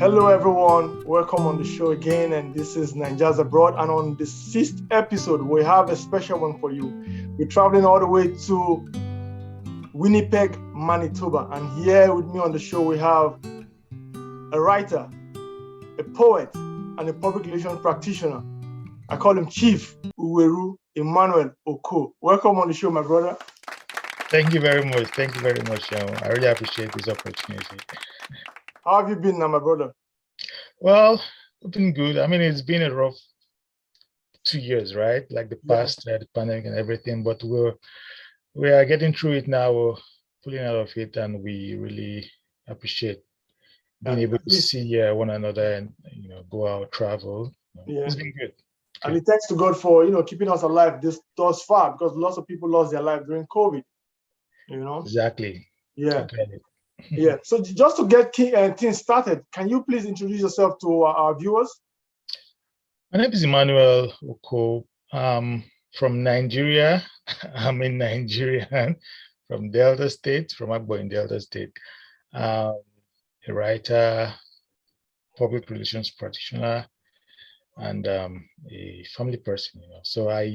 Hello everyone, welcome on the show again, and this is Ninjas Abroad, and on the 6th episode we have a special one for you. We're traveling all the way to Winnipeg, Manitoba, and here with me on the show we have a writer, a poet, and a public relations practitioner. I call him Chief Emmanuel Okoh. Welcome on the show, my brother. Thank you very much. Thank you very much. I really appreciate this opportunity. How have you been now, my brother? Well, it's been good. I mean, it's been a rough 2 years, right? Like the past, the pandemic and everything, but we are getting through it now. We're pulling out of it, and we really appreciate being able to see one another and go out, travel. It's been good. And thanks to God for keeping us alive thus far, because lots of people lost their life during COVID. Exactly. Yeah. Yeah. So just to get things started, can you please introduce yourself to our viewers? My name is Emmanuel Okoh. From Nigeria. I'm in Nigerian, from Delta State, from Okoh in Delta State. A writer, public relations practitioner, and a family person. So I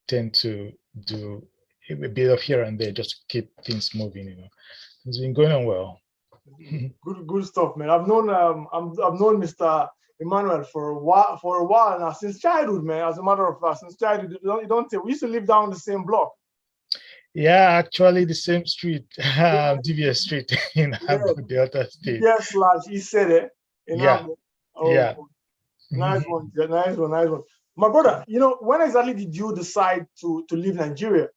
tend to do a bit of here and there just to keep things moving. It's been going on well. Good stuff, man. I've known Mr. Emmanuel for a while now, since childhood, man. As a matter of fact, since childhood, we used to live down the same block. Yeah, actually the same street, DVS Street in Delta State. Yes, he said it. Yeah. Nice one. My brother, when exactly did you decide to leave Nigeria?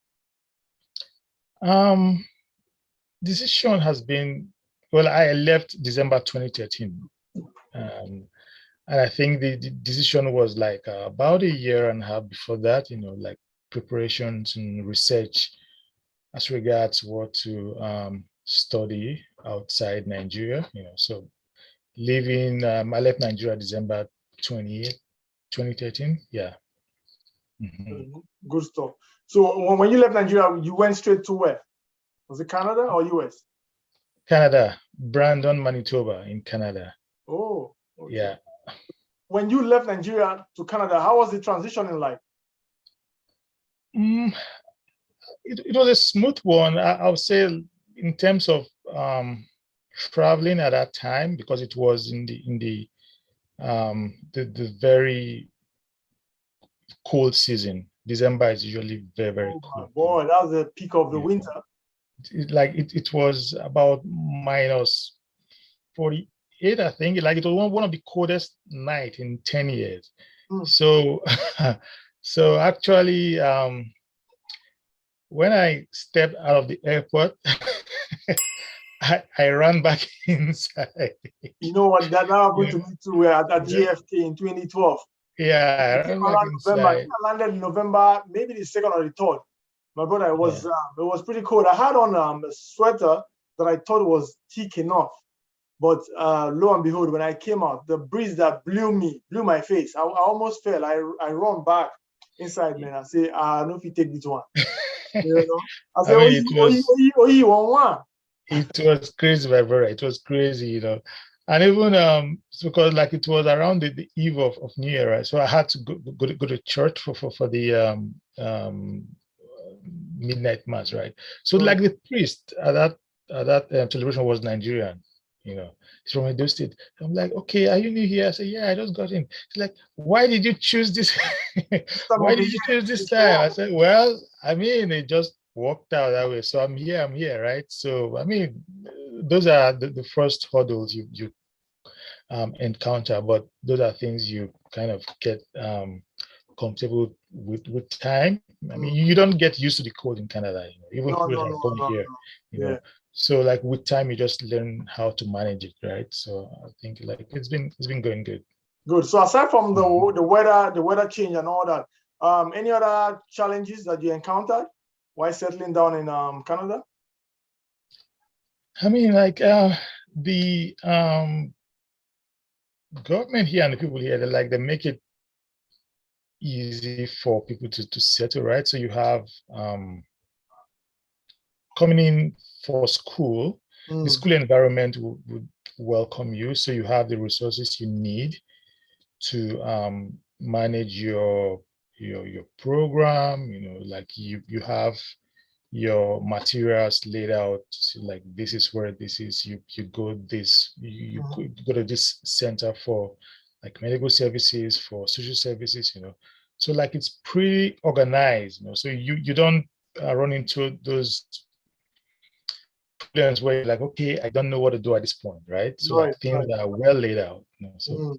Decision has been, well, I left December 2013. And I think the decision was like about a year and a half before that, like preparations and research as regards what to study outside Nigeria. So leaving, I left Nigeria December 2013. Yeah. Mm-hmm. Good stuff. So when you left Nigeria, you went straight to where? Was it Canada or US? Canada, Brandon, Manitoba in Canada. Oh, okay. Yeah. When you left Nigeria to Canada, how was the transitioning like? It was a smooth one. I would say in terms of traveling at that time, because it was in the very cold season. December is usually very cold. Boy, that was the peak of the winter. It was about minus 48, I think. Like it was one of the coldest night in 10 years. So actually, when I stepped out of the airport, I ran back inside. You know what? That happened to me too at JFK in 2012. Yeah, I landed in November, maybe the 2nd or the 3rd. My brother, it was pretty cold. I had on a sweater that I thought was thick enough, but lo and behold, when I came out, the breeze that blew my face. I almost fell. I run back inside, man. I say, I don't know if you take this one. I said, it was crazy, my brother. It was crazy, And even because like it was around the eve of New Year, right? So I had to go to church for the midnight mass, right? So like the priest at that celebration was Nigerian, he's from Edo State. I'm like, okay, are you new here? I said, yeah, I just got in. He's like, why did you choose this? Why did you choose this time? I said, well, I mean, it just worked out that way. So I'm here, right? So I mean, those are the first hurdles you encounter, but those are things you kind of get comfortable with time. I mean, you don't get used to the cold in Canada, even if you're born here, know. So like with time, you just learn how to manage it, right? So I think like it's been going good. Good. So aside from the weather change and all that, any other challenges that you encountered while settling down in Canada? I mean, like the government here and the people here, they make it easy for people to settle, right? So you have coming in for school, the school environment would welcome you. So you have the resources you need to manage your program. Like you have your materials laid out. So like this is where this is. You go this. You go to this center for like medical services, for social services. So like it's pretty organized. So you don't run into those problems where you're like, okay, I don't know what to do at this point, right? So like things are well laid out. So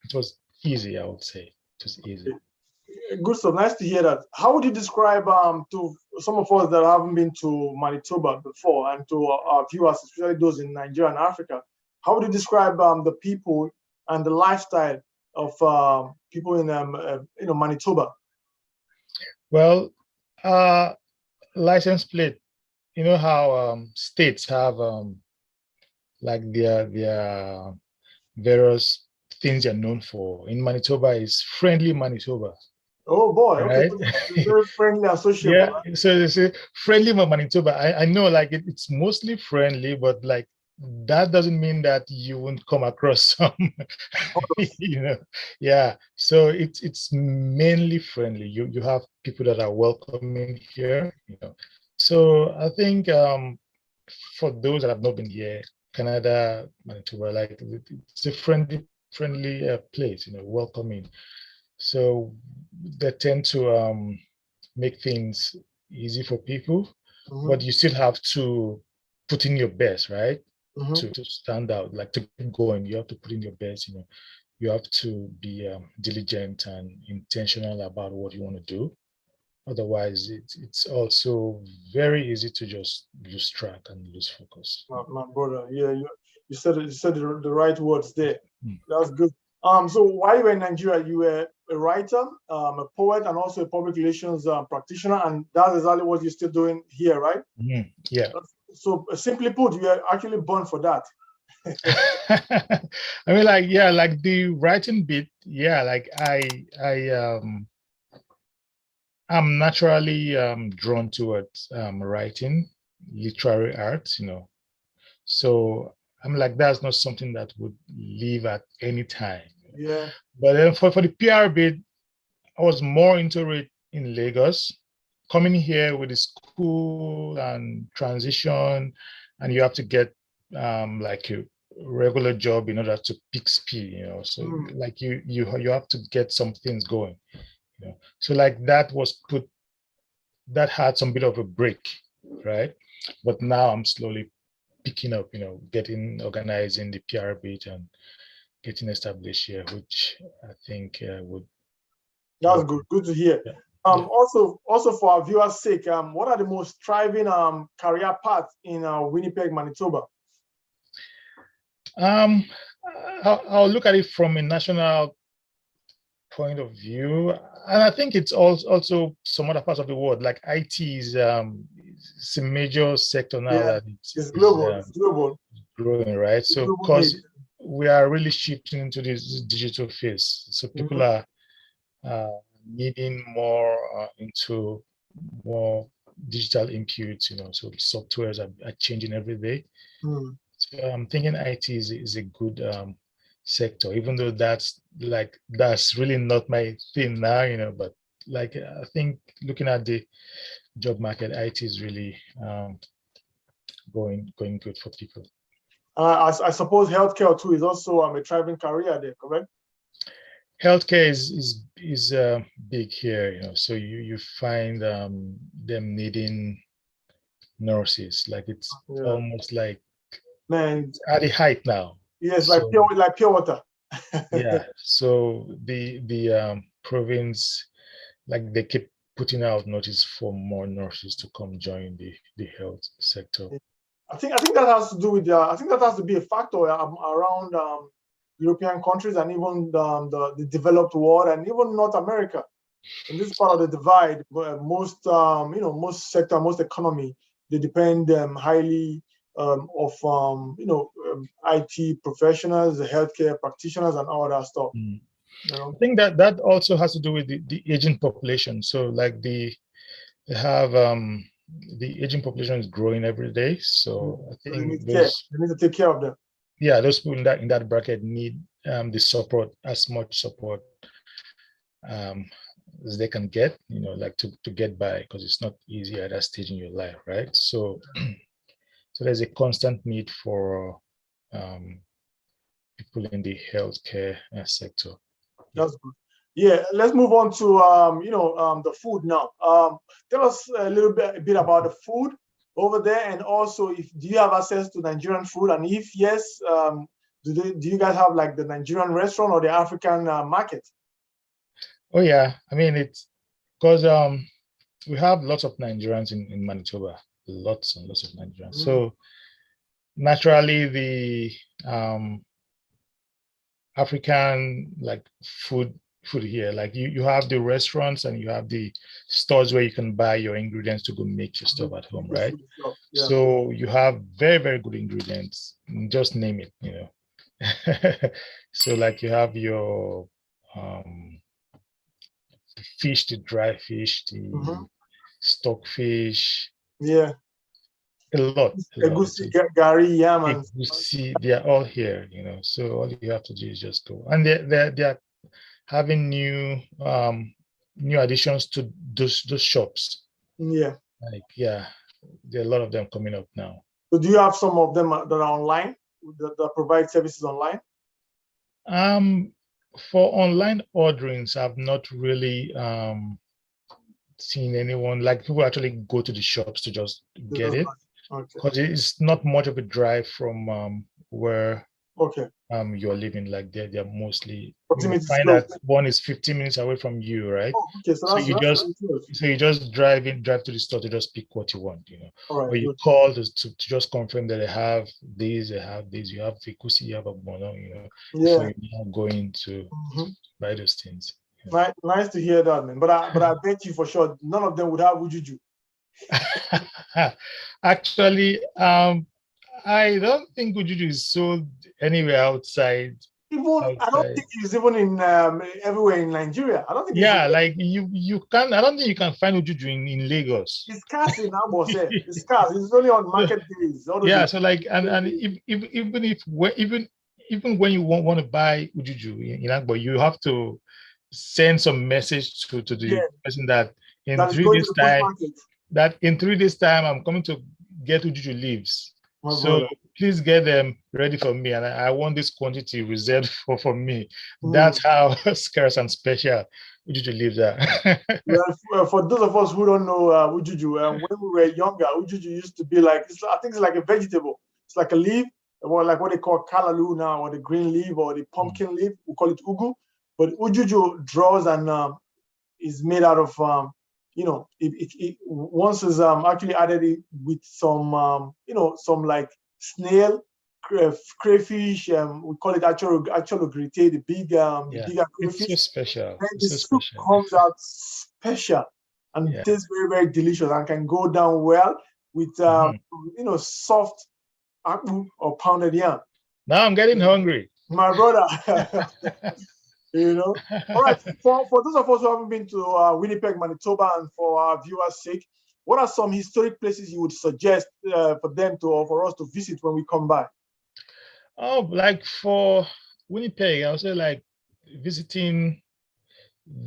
it was easy, I would say. It was easy. Good stuff. Nice to hear that. How would you describe to some of us that haven't been to Manitoba before, and to our viewers, especially those in Nigeria and Africa, how would you describe the people and the lifestyle of people in Manitoba? Well, license plate. You know how states have like their various things they're known for. In Manitoba is friendly Manitoba. Oh boy, right? Okay, so very friendly and sociable. Yeah, so they say friendly Manitoba. I know like it's mostly friendly, but like that doesn't mean that you won't come across some, yeah. So it's mainly friendly. You have people that are welcoming here, So I think for those that have not been here, Canada, Manitoba, like it's a friendly place, welcoming. So they tend to make things easy for people, but you still have to put in your best, right? To stand out, like to keep going, you have to put in your best. You have to be diligent and intentional about what you want to do. Otherwise, it's also very easy to just lose track and lose focus. My brother, yeah, you said the right words there. That's good. So while you were in Nigeria, you were a writer, a poet, and also a public relations practitioner, and that's exactly what you're still doing here, right? Yeah. So simply put, you are actually born for that. I mean, like, yeah, like the writing bit, yeah, like I'm naturally drawn towards writing, literary arts, So I'm like, that's not something that would leave at any time. Yeah. But then for the PR bit, I was more into it in Lagos. Coming here with the school and transition, and you have to get like a regular job in order to pick speed, So like you have to get some things going, So like that had some bit of a break, right? But now I'm slowly picking up, getting organized in the PR bit and getting established here, which I think would. That's good. Good to hear. Yeah. Also for our viewers' sake, what are the most thriving career paths in Winnipeg, Manitoba? I'll look at it from a national point of view, and I think it's also some other parts of the world. Like IT is it's a major sector now that it's global. It's global, growing, right? So because we are really shifting into this digital phase, so people are needing more into more digital inputs, so softwares are changing every day. So I'm thinking IT is a good sector, even though that's really not my thing now, but like I think looking at the job market, IT is really going good for people. I suppose healthcare too is also a thriving career there, correct? Healthcare is big here, so you find them needing nurses. Like it's almost like at the height now. Yes, so, like pure water. Yeah. So the province, like they keep putting out notice for more nurses to come join the health sector. I think that has to do with I think that has to be a factor around European countries and even the developed world and even North America. In this part of the divide, most most sector, most economy, they depend highly of IT professionals, the healthcare practitioners, and all that stuff. I think that also has to do with the aging population. So like they have the aging population is growing every day. So I think they need to take care of them. yeah, those people in that bracket need the support, as much support um, as they can get, like to get by, because it's not easy at that stage in your life, right? So, so there's a constant need for um, people in the healthcare sector. That's good. Yeah, let's move on to the food now. Tell us a bit about the food over there, and also do you have access to Nigerian food, and if yes, do you guys have like the Nigerian restaurant or the African market? Oh yeah, I mean it's because we have lots of Nigerians in Manitoba, lots and lots of Nigerians. So naturally the African like food here, like you have the restaurants and you have the stores where you can buy your ingredients to go make your stuff at home, right? Yeah. So you have very, very good ingredients. Just name it. So like you have your fish, the dry fish, the stockfish. Yeah. A lot. Egusi, gari, yam, and they are all here, So all you have to do is just go, and they're having new additions to those shops. Yeah. Like there are a lot of them coming up now. So do you have some of them that are online that provide services online? For online orderings, I've not really seen anyone, like people actually go to the shops to just get it. Because it's not much of a drive from where you're living. Like they're mostly, you find that one is 15 minutes away from you, right? So you just drive to the store to just pick what you want, or you call to just confirm that they have these, you have Fikusi, you have a Bono, before you now go into buy those things. Nice to hear that, man. But I bet you for sure none of them would have Ujuju. Actually, I don't think Ujuju is sold anywhere outside. I don't think it's even in everywhere in Nigeria. I don't think. Yeah, like you can. I don't think you can find Ujuju in Lagos. It's scarce in Amos. It's scarce. It's only on market days. Yeah, so like and even when you want to buy Ujuju in Agbo, you have to send some message to the person that in 3 days time. That in 3 days time I'm coming to get Ujuju leaves. So please get them ready for me, and I want this quantity reserved for me. That's how scarce and special Ujuju leaves are. Well, for those of us who don't know Ujuju, when we were younger, Ujuju used to be like, I think it's like a vegetable. It's like a leaf, or like what they call kalalu now, or the green leaf, or the pumpkin leaf. We call it ugu. But Ujuju draws and is made out of it once is actually added it with some some like snail, crayfish, we call it achologrite, the bigger crayfish. It's so special. And the soup comes out special and tastes very, very delicious and can go down well with soft akpu or pounded yam. Now I'm getting hungry, my brother. All right. For those of us who haven't been to Winnipeg, Manitoba, and for our viewers' sake, what are some historic places you would suggest for them or for us to visit when we come by? Oh, like for Winnipeg, I would say like visiting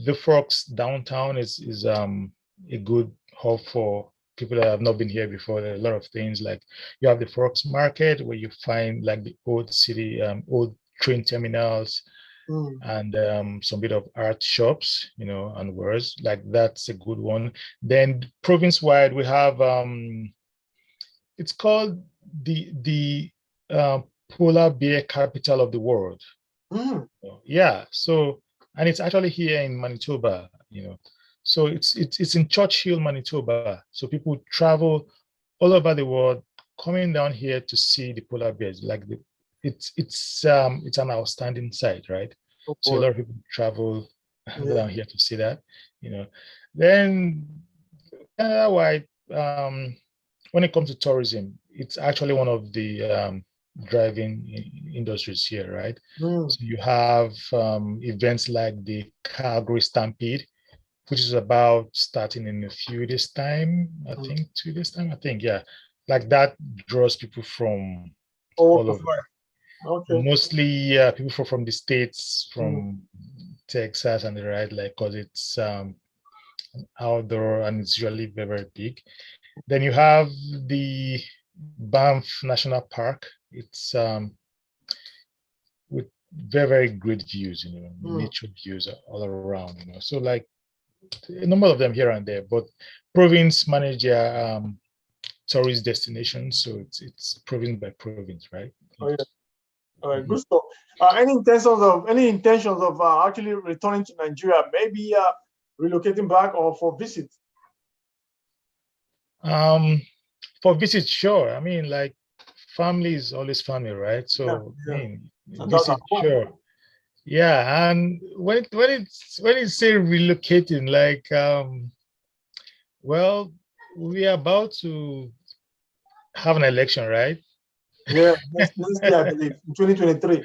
the Forks downtown is a good hub for people that have not been here before. There are a lot of things, like you have the Forks Market where you find like the old city, old train terminals. And some bit of art shops, and wares, like that's a good one. Then province-wide, we have it's called the polar bear capital of the world. Yeah, so and it's actually here in Manitoba, so it's in Churchill, Manitoba. So people travel all over the world coming down here to see the polar bears. Like it's an outstanding site, right? So a lot of people travel down here to see that, Then Canada-wide, when it comes to tourism, it's actually one of the driving industries here, right? So you have events like the Calgary Stampede, which is about starting in a few days' time. I think 2 days' time. I think, yeah, like that draws people from all over. Okay. Mostly people from the States, from Texas and the right, like, because it's outdoor and it's usually very, very big. Then you have the Banff National Park. It's with very, very great views, nature views all around, So like a number of them here and there, but province manage their tourist destinations, so it's province by province, right? Oh yeah. All right, good stuff. Any intentions of actually returning to Nigeria, maybe relocating back or for visit? For visit, sure. I mean, like, family is always family, right? So Yeah. I mean, And that's at visit, home. sure. Yeah, and when it's say relocating, like, well, we are about to have an election, right? Yeah, next year, I believe, in 2023.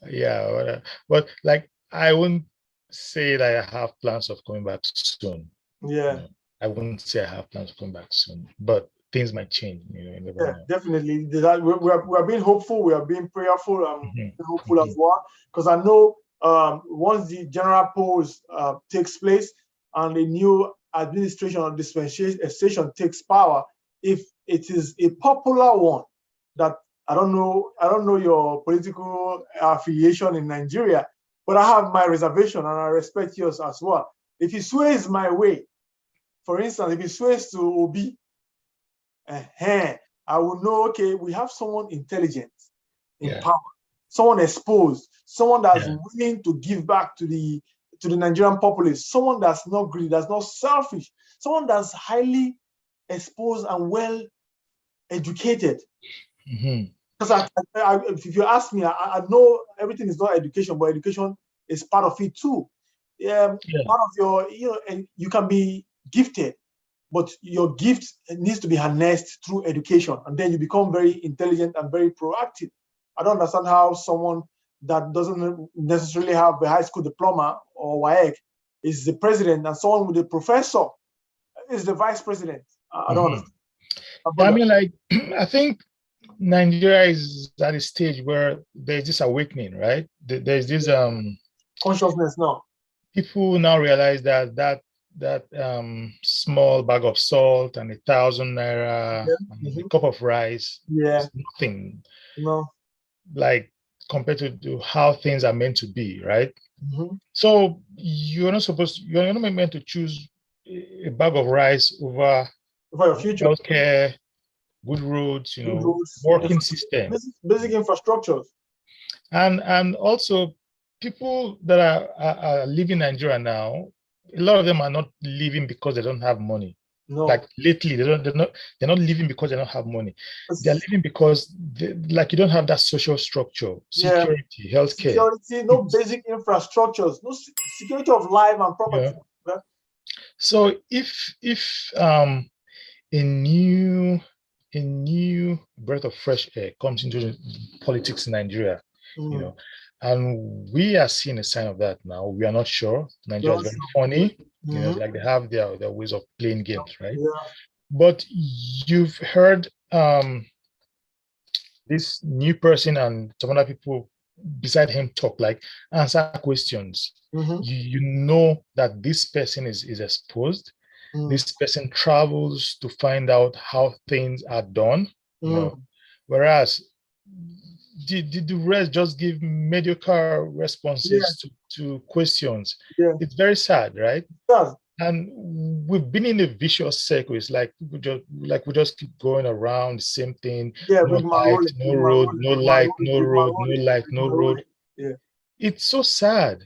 Yeah, but like, I wouldn't say that I have plans of coming back soon. Yeah. I wouldn't say I have plans of coming back soon, but things might change. You never Yeah, know. definitely. We are being hopeful. We are being prayerful. Hopeful as Mhm. well, because I know once the general polls takes place and a new administration or dispensation takes power, if it is a popular one, that I don't know your political affiliation in Nigeria, but I have my reservation and I respect yours as well. If it sways my way, for instance, if it sways to Obi, I will know, okay, we have someone intelligent in Yeah, power, someone exposed, someone that's yeah. willing to give back to the Nigerian populace, someone that's not greedy, that's not selfish, someone that's highly exposed and well educated. Mhm. Because if you ask me, I know everything is not education, but education is part of it too. Yeah. Part of your, and you can be gifted, but your gift needs to be harnessed through education, and then you become very intelligent and very proactive. I don't understand how someone that doesn't necessarily have a high school diploma or WAEC is the president, and someone with a professor is the vice president. I don't Mhm. understand. I mean, like, I think Nigeria is at a stage where there's this awakening, right? There's this Consciousness now. people now realize that small bag of salt and 1,000 naira Yeah. and a cup of rice Yeah. is nothing, No. like, compared to how things are meant to be, right? Mm-hmm. So you're not meant to choose a bag of rice over For your future, healthcare, good roads, good roads, working system. basic infrastructures. And also, people that are living in Nigeria now, a lot of them are not living because they don't have money. Like, No. lately, they're not living because they don't have money. They're It's- living because like, you don't have that social structure, yeah. security, healthcare. Security, no basic infrastructures, no security of life and Yeah. property. Yeah. So if a new a new breath of fresh air comes into the politics in Nigeria, you Mm. know, and we are seeing a sign of that now. We are not sure. Nigeria is Yes. very funny, Mhm. like, they have their ways of playing games, right? Yeah. But you've heard this new person and some other people beside him talk, like, answer questions. Mm-hmm. You know that this person is exposed. Mm. This person travels to find out how things are done, Mm. whereas the rest just give mediocre Yeah. responses to questions. Yeah. It's very sad, right? Yes. And we've been in a vicious circle. It's like we just keep going around the same thing. Yeah. No light, no road, no light, no road, no light, no road. Yeah. It's so sad,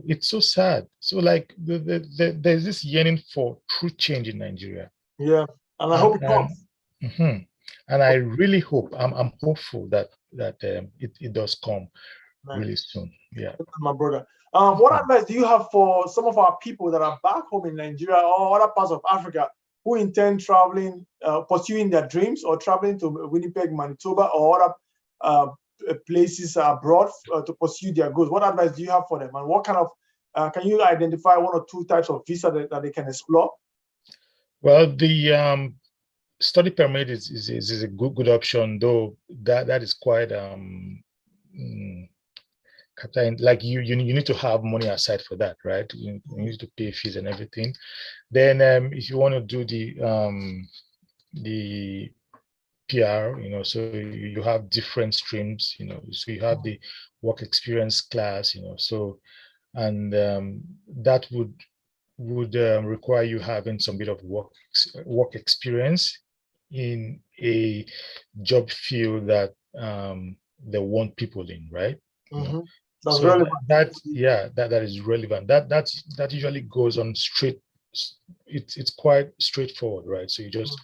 It's so sad. So, like, there's this yearning for true change in Nigeria, Yeah. And I and hope it and comes. mhm. And I really hope, I'm hopeful that it does come Man, really soon. Yeah. my brother. What advice do you have for some of our people that are back home in Nigeria or other parts of Africa who intend traveling, pursuing their dreams, or traveling to Winnipeg, Manitoba, or other places abroad to pursue their goals? What advice do you have for them, and what kind of can you identify one or two types of visa that they can explore? Well, the study permit is a good option, though that is quite like you need to have money aside for that, right? You need to pay fees and everything. Then if you want to do the PR, so you have different streams, so you have the work experience class, so, and that would require you having some bit of work experience in a job field that they want people in, right? That's so relevant. that is relevant. That usually goes on straight. It's quite straightforward, right? So you just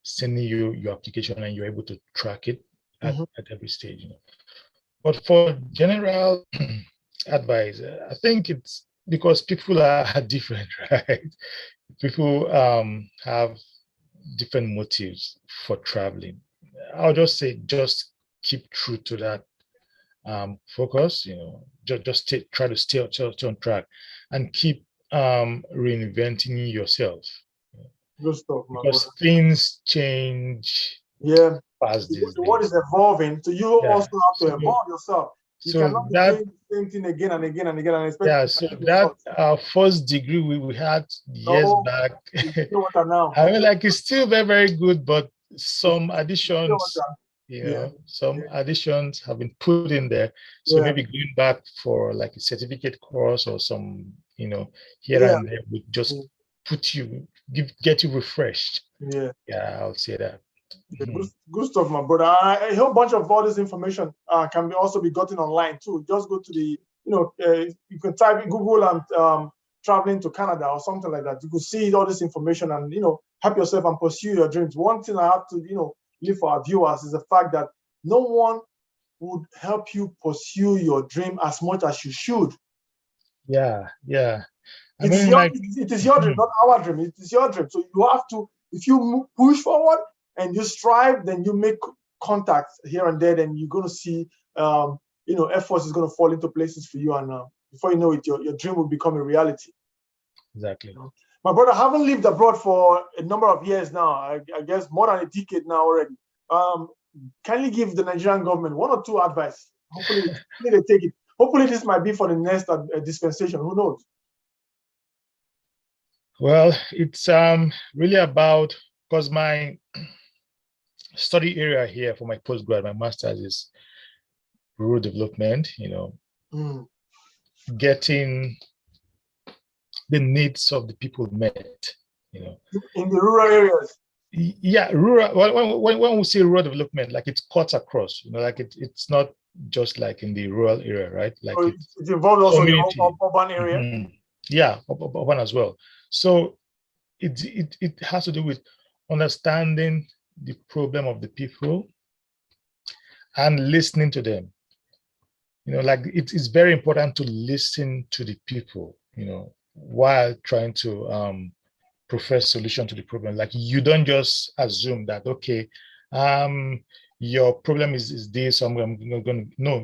send your application and you're able to track it at every stage. But for general advice, I think it's because people are different, right? People have different motives for traveling. I'll just say, just keep true to that focus. Just try to stay on track and keep reinventing yourself. Good stuff, my because brother. Things change. Yeah. Fast these The world days. is evolving, so you also have to evolve yourself. You cannot be doing the same thing again and again and again and expect. So that first degree we had years back, I mean, like, it's still very, very good, but some additions, some additions have been put in there. So maybe going back for like a certificate course or some, here and there would just get you refreshed. I'll say that. Good stuff, my brother. A whole bunch of all this information can also be gotten online too. Just go to the, you can type in Google and traveling to Canada or something like that. You could see all this information and, help yourself and pursue your dreams. One thing I have to, leave for our viewers is the fact that no one would help you pursue your dream as much as you should. Yeah. It is your dream, not our dream. It is your dream. So you have to, if you push forward and you strive, then you make contacts here and there, then you're going to see, efforts is going to fall into places for you. And before you know it, your dream will become a reality. Exactly. My brother, I haven't lived abroad for a number of years now. I guess more than a decade now already. Can you give the Nigerian government one or two advice? Hopefully they take it. Hopefully this might be for the next dispensation. Who knows? Well, it's really about, because my study area here for my postgrad, my master's, is rural development, getting the needs of the people met, in the rural areas. Yeah, rural. When we say rural development, like, it cuts across, like it's not just like in the rural area, right? Like, it involves also the urban area. Yeah, urban as well. So it has to do with understanding the problem of the people and listening to them. Like, it's very important to listen to the people, while trying to profess solution to the problem. Like, you don't just assume that, okay, your problem is this, so I'm going to, no,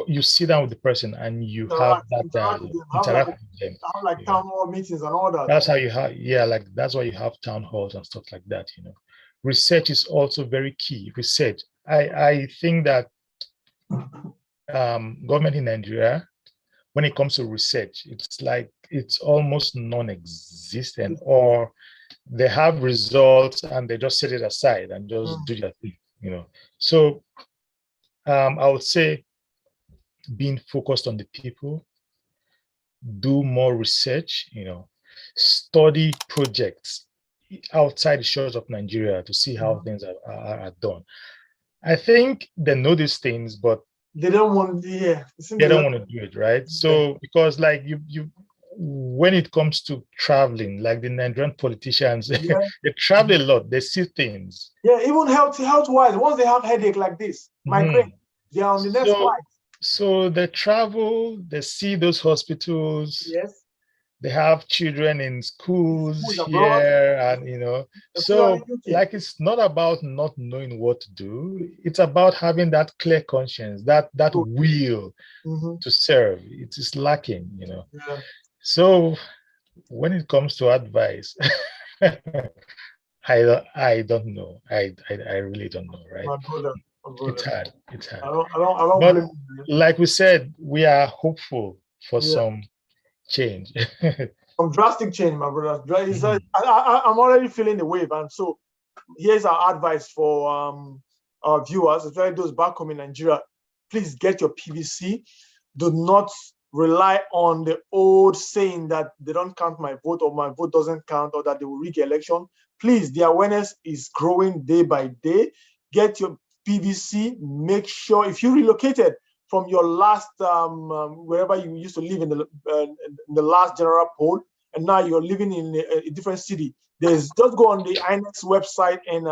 you sit down with the person and you have that dialogue, interact with them. Have like town hall meetings and all that. That's how you have, that's why you have town halls and stuff like that. Research is also very key. Research. I think that government in Nigeria, when it comes to research, it's almost non-existent, or they have results and they just set it aside and just do their thing. So I would say, being focused on the people, do more research, study projects outside the shores of Nigeria to see how things are done. I think they know these things, but they don't want they don't want to do it, right? So, because like you when it comes to traveling, like the Nigerian politicians, they travel a lot, they see things. Yeah, even health-wise, once they have headache like this, migraine, they are on the next flight. So they travel, they see those hospitals. Yes. They have children in schools here, and so like, it's not about not knowing what to do. It's about having that clear conscience, that will to serve. It is lacking, So when it comes to advice, I don't know. I really don't know, right? My brother, It's hard. It's hard. I don't But blame you. like we said, we are hopeful for Yeah. some change. Some drastic change, my brother. I'm already feeling the wave, and so here's our advice for our viewers, especially those back home in Nigeria. Please get your PVC. Do not rely on the old saying that they don't count my vote or my vote doesn't count or that they will rig election. Please, the awareness is growing day by day. Get your PVC. Make sure if you relocated from your last wherever you used to live in the last general poll, and now you're living in a different city, just go on the INEX website and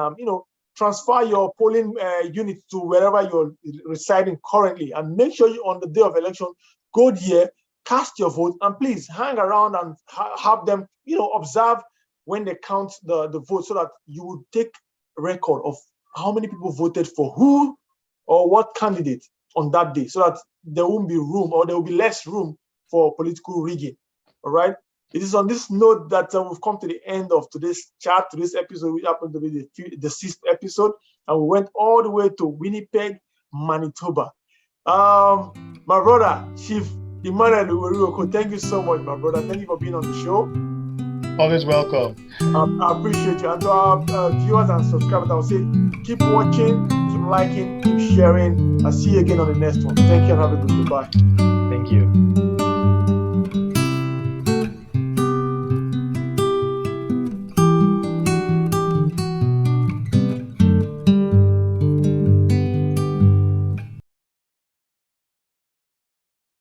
transfer your polling unit to wherever you're residing currently, and make sure you on the day of election go there, cast your vote, and please hang around and have them observe when they count the vote, so that you will take record of how many people voted for who or what candidate on that day, so that there won't be room, or there will be less room for political rigging. All right. It is on this note that we've come to the end of today's chat, today's episode, which happened to be the 6th episode, and we went all the way to Winnipeg, Manitoba. My brother, Chief Emmanuel Okoh, thank you so much, my brother. Thank you for being on the show. Always welcome. I appreciate you. And to our viewers and subscribers, I will say keep watching, keep liking, keep sharing. I'll see you again on the next one. Thank you and have a good day. Bye. Thank you.